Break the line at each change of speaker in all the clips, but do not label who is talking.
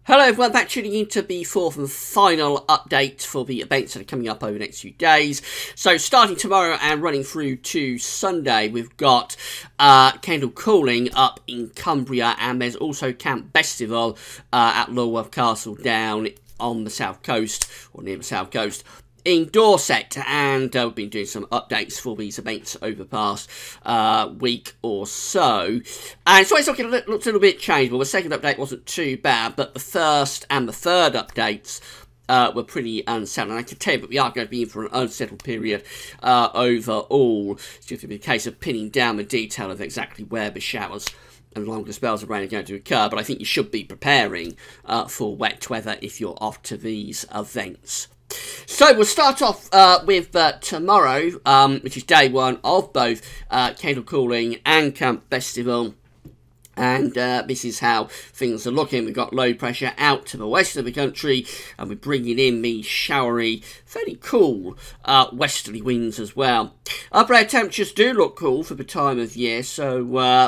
Hello everyone, back tuning in to the fourth and final update for the events that are coming up over the next few days. So starting tomorrow and running through to Sunday, we've got Kendal Cooling up in Cumbria, and there's also Camp Festival at Lulworth Castle down on the south coast, or near the south coast, in Dorset, and we've been doing some updates for these events over the past week or so. And so it's looks a little bit changed. Well, the second update wasn't too bad, but the first and the third updates were pretty unsettled. And I can tell you that we are going to be in for an unsettled period overall. It's going to be a case of pinning down the detail of exactly where the showers and longer spells of rain are going to occur. But I think you should be preparing for wet weather if you're off to these events. So we'll start off with tomorrow, which is day one of both Kendal Cooling and Camp Festival. And this is how things are looking. We've got low pressure out to the west of the country, and we're bringing in the showery, fairly cool westerly winds as well. Upper air temperatures do look cool for the time of year, so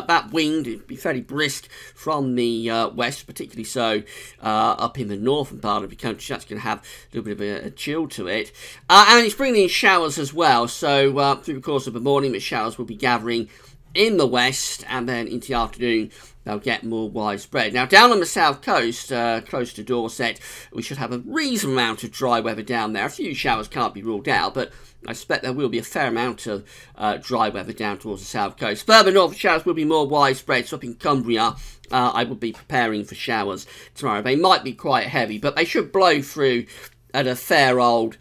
that wind will be fairly brisk from the west, particularly so up in the northern part of the country. That's going to have a little bit of a chill to it. And it's bringing in showers as well, so through the course of the morning, the showers will be gathering in the west, and then into the afternoon they'll get more widespread. Now down on the south coast, close to Dorset, we should have a reasonable amount of dry weather down there. A few showers can't be ruled out, but I suspect there will be a fair amount of dry weather down towards the south coast. Further north, showers will be more widespread, so up in Cumbria I will be preparing for showers tomorrow. They might be quite heavy, but they should blow through at a fair old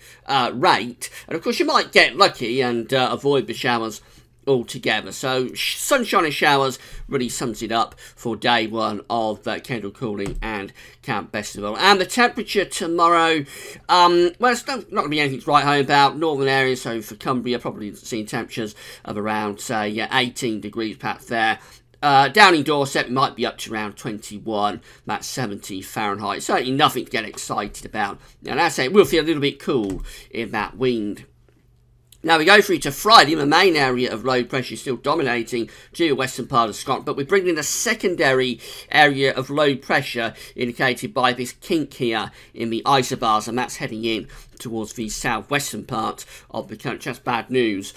rate, and of course you might get lucky and avoid the showers altogether. So sunshine and showers really sums it up for day one of Kendal Cooling and Camp Festival. And the temperature tomorrow, well, it's not going to be anything to write home about. Northern areas, so for Cumbria, probably seeing temperatures of around, say, 18 degrees perhaps there. Down in Dorset, we might be up to around 21, that's 70 Fahrenheit. Certainly nothing to get excited about. And as I say, it will feel a little bit cool in that wind. Now we go through to Friday. The main area of low pressure is still dominating to the western part of Scotland, but we're bringing in a secondary area of low pressure indicated by this kink here in the isobars, and that's heading in towards the southwestern part of the country. That's bad news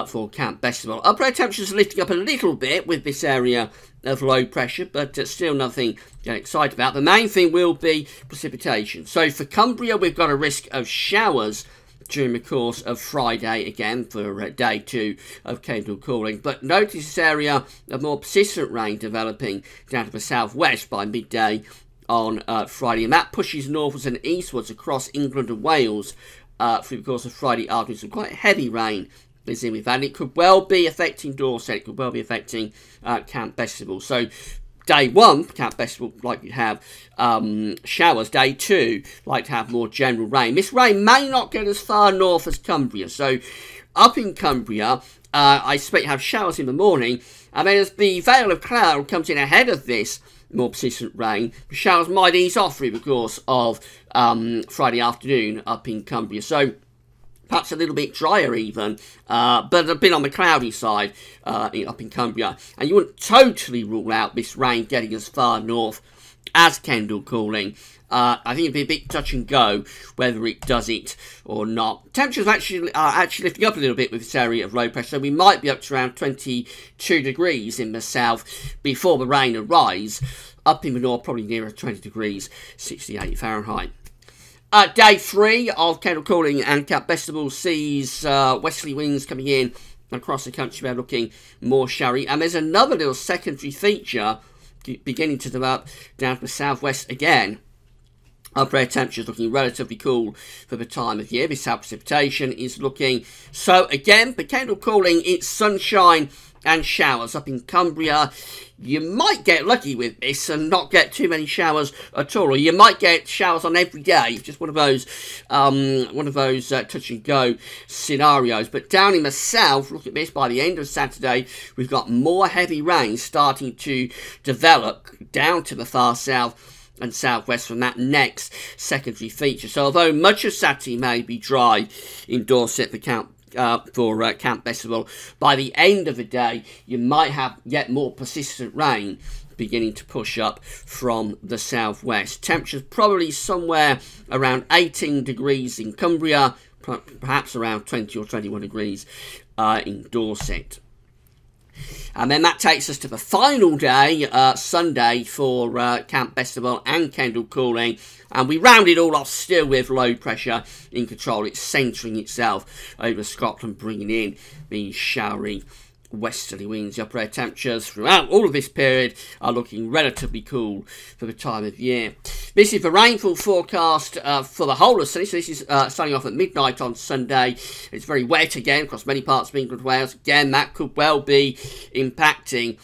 for Camp Festival. Upper air temperatures are lifting up a little bit with this area of low pressure, but still nothing to get excited about. The main thing will be precipitation. So for Cumbria, we've got a risk of showers during the course of Friday, again for day two of Kendal Cooling. But notice this area of more persistent rain developing down to the southwest by midday on Friday, and that pushes northwards and eastwards across England and Wales through the course of Friday afternoon. Some quite heavy rain is in with that, and it could well be affecting Dorset, it could well be affecting Camp Festival. So day one, Camp Festival, likely to have showers. Day two, like to have more general rain. This rain may not get as far north as Cumbria. So up in Cumbria, I expect to have showers in the morning. And then as the veil of cloud comes in ahead of this more persistent rain, the showers might ease off through the course of Friday afternoon up in Cumbria. So perhaps a little bit drier even, but a bit on the cloudy side up in Cumbria. And you wouldn't totally rule out this rain getting as far north as Kendal Cooling. I think it'd be a bit touch and go whether it does it or not. Temperatures are actually lifting up a little bit with this area of low pressure, so we might be up to around 22 degrees in the south before the rain arrives. Up in the north, probably nearer 20 degrees, 68 Fahrenheit. Day three of Kendal Cooling and Camp Festival sees westerly winds coming in across the country. We're looking more showery, and there's another little secondary feature beginning to develop down to the southwest again. Upper air temperatures looking relatively cool for the time of year. This south precipitation is looking so again for Kendal Cooling. It's sunshine and showers up in Cumbria. You might get lucky with this and not get too many showers at all, or you might get showers on every day. Just one of those touch and go scenarios. But down in the south, look at this. By the end of Saturday, we've got more heavy rain starting to develop down to the far south and southwest from that next secondary feature. So although much of Saturday may be dry in Dorset for Camp Festival, by the end of the day you might have yet more persistent rain beginning to push up from the southwest. Temperatures probably somewhere around 18 degrees in Cumbria, perhaps around 20 or 21 degrees in Dorset. And then that takes us to the final day, Sunday, for Camp Festival and Kendal cooling. And we round it all off still with low pressure in control. It's centering itself over Scotland, bringing in the showery westerly winds. The upper air temperatures throughout all of this period are looking relatively cool for the time of year. This is the rainfall forecast for the whole of Sunday. So this is starting off at midnight on Sunday. It's very wet again across many parts of England, Wales. Again, that could well be impacting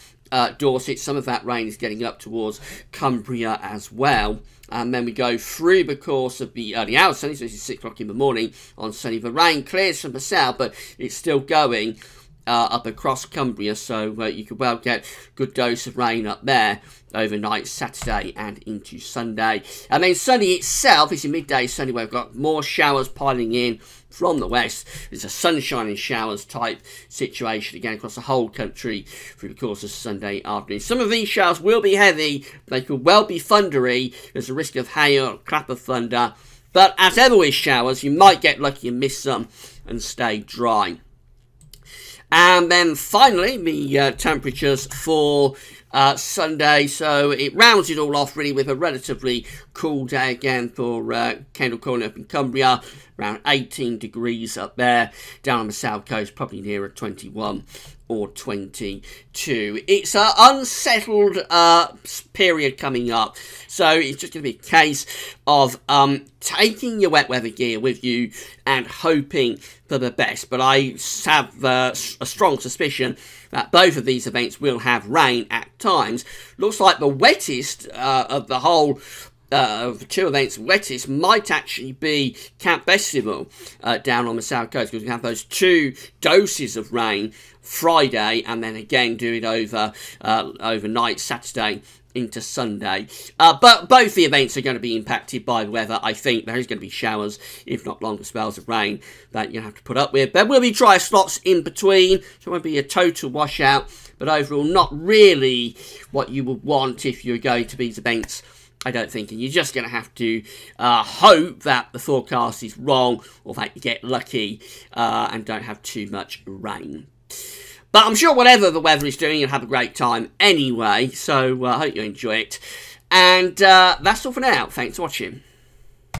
Dorset. Some of that rain is getting up towards Cumbria as well. And then we go through the course of the early hours. Sunday, so this is 6 o'clock in the morning on Sunday. The rain clears from the south, but it's still going up across Cumbria, so you could well get a good dose of rain up there overnight, Saturday and into Sunday. And then Sunday itself, it's a midday Sunday where we've got more showers piling in from the west. It's a sunshine and showers type situation again across the whole country through the course of Sunday afternoon. Some of these showers will be heavy. They could well be thundery. There's a risk of hail, clap of thunder. But as ever with showers, you might get lucky and miss some and stay dry. And then finally, the temperatures for Sunday. So it rounds it all off really with a relatively cool day again for Kendal cooling up in Cumbria. Around 18 degrees up there. Down on the south coast, probably nearer 21 or 22. It's an unsettled period coming up. So it's just going to be a case of taking your wet weather gear with you and hoping for the best. But I have a strong suspicion that both of these events will have rain at times. Looks like the wettest of the whole of the two events, wettest might actually be Camp Festival down on the south coast, because we have those 2 doses of rain Friday and then again do it over overnight Saturday into Sunday. But both the events are going to be impacted by the weather. I think there is going to be showers, if not longer spells of rain, that you'll have to put up with. There will be dry slots in between, so it won't be a total washout, but overall not really what you would want if you're going to these events, I don't think. And you're just going to have to hope that the forecast is wrong, or that you get lucky and don't have too much rain. But I'm sure whatever the weather is doing, you'll have a great time anyway. So I hope you enjoy it. And that's all for now. Thanks for watching.